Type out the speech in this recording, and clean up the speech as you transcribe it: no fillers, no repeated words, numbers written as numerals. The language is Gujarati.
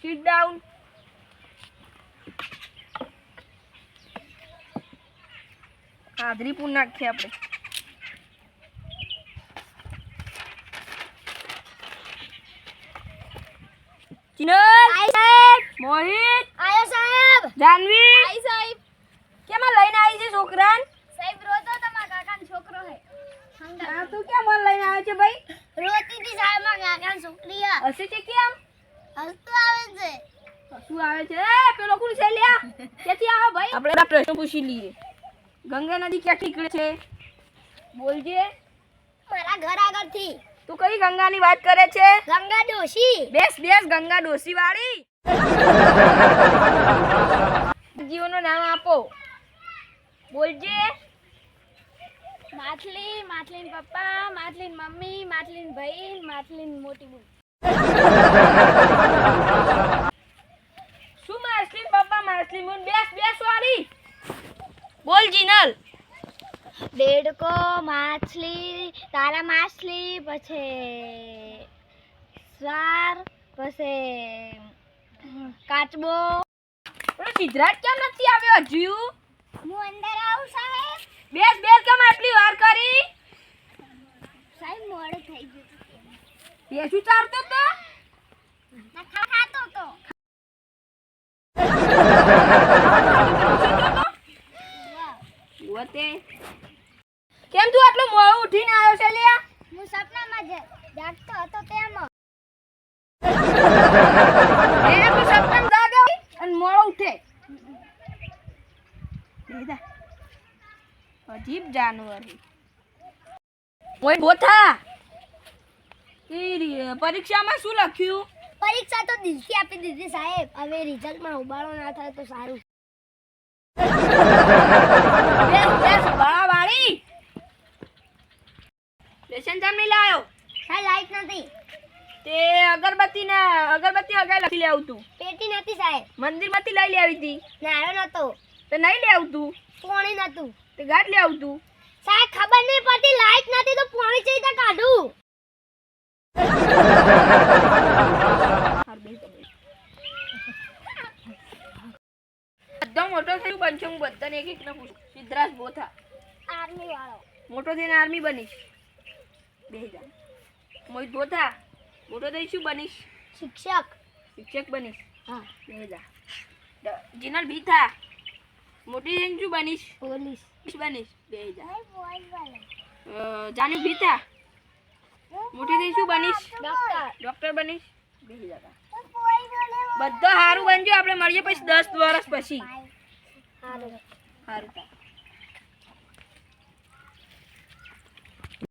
Sit down. હાજરી પૂન નાખીએ આપણે. ચિનલ, આઈ સાહેબ. મોહિત, આયો સાહેબ. જાનવી, આઈ સાહેબ. કેમ લઈને આવી છે છોકરાને? સાહેબ રોતો તમારા કાકાનો છોકરો હે. આ તું કેમ લઈને આવ્યો છે ભાઈ? રોતી હતી સાહેબ મારા કાકાની છોકરી હે. હશે છે કેમ? હસતું આવે છે. શું આવે છે? એ પેલો કોણ છે લ્યા? ક્યાંથી આવો ભાઈ? આપણે આ પ્રશ્ન પૂછી લઈએ. ગંગા નદી ક્યાંથી નીકળે છે? બોલજે. મારા ઘર આગળથી. તું કઈ ગંગાની વાત કરે છે? ગંગા ડોશી. બેસ બેસ, ગંગા ડોસી વાળી. જીવોનું નામ આપો. બોલજે. માછલી, માછલીન પપ્પા, માછલીન મમ્મી, માછલીન ભાઈ, માછલીન મોટી બહુ. શું માછલી પપ્પા માછલી મુન? બેસ બેસ વાળી. બોલ જીનલ. દેડકો, માછલી, તારા માછલી, પછી સ્વાર, પછી કાચબો. પેલો સિદ્ધરાજ કેમ નથી આવ્યો હજુ? હું અંદર આવું સાહેબ. બેસ બેસ, કેમ આટલી વાર કરી? સાહેબ મોડું થઈ ગયું. બેસું ચારતો તો ના ખાતો તો. વતે કેમ તું આટલો મોડો ઉઠીને આવ્યો છે લ્યા? હું સપનામાં જાગતો હતો તેમાં. એ તો સપનામાં જાગે અને મોડો ઉઠે. બેદા અજીબ જાનવર છે. ઓય બોથા, પરીક્ષામાં શું લખ્યું? પરીક્ષા તો દિલથી આપી દીધી સાહેબ. હવે રિઝલ્ટમાં ઉબાળો ના થાય તો સારું. બેસ બેસ બાળાવાળી. લેશન જમી લાયો. સાહેબ લાઈટ નથી. તે અગરબત્તી અગાઈ લખી લે આવતું. પેટી નથી સાહેબ. મંદિરમાંથી લઈ લે આવી હતી. નાયો નતો. તે નહીં લે આવતું. પાણી નતું. તે ગાઢ લે આવતું. સાહેબ ખબર નહીં પડતી લાઈટ નથી તો પાણી ચઈ તા કાઢું. બધો મોટો થયું બનશે. હું બધાને એક એક ને પૂછું. સિદ્ધરાજ બોથા, આર્મી વાળો. મોટો થઈને આર્મી બનીશ. બે જા. મોહિત બોથા, મોટો થઈ શું બનીશ? શિક્ષક. શિક્ષક બનીશ. હા. બે જા. જીનલ ભીથા, મોટી થઈને શું બનીશ? પોલીસ. બનીશ. બે જા. ડોક્ટર. જાનુ ભીથા, મોટી થઈ શું બનીશ? ડોક્ટર. ડોક્ટર બનીશ. બે જા. બધો સારું બનજો. આપણે મળીએ પછી 10 વર્ષ પછી. સારું. સારું.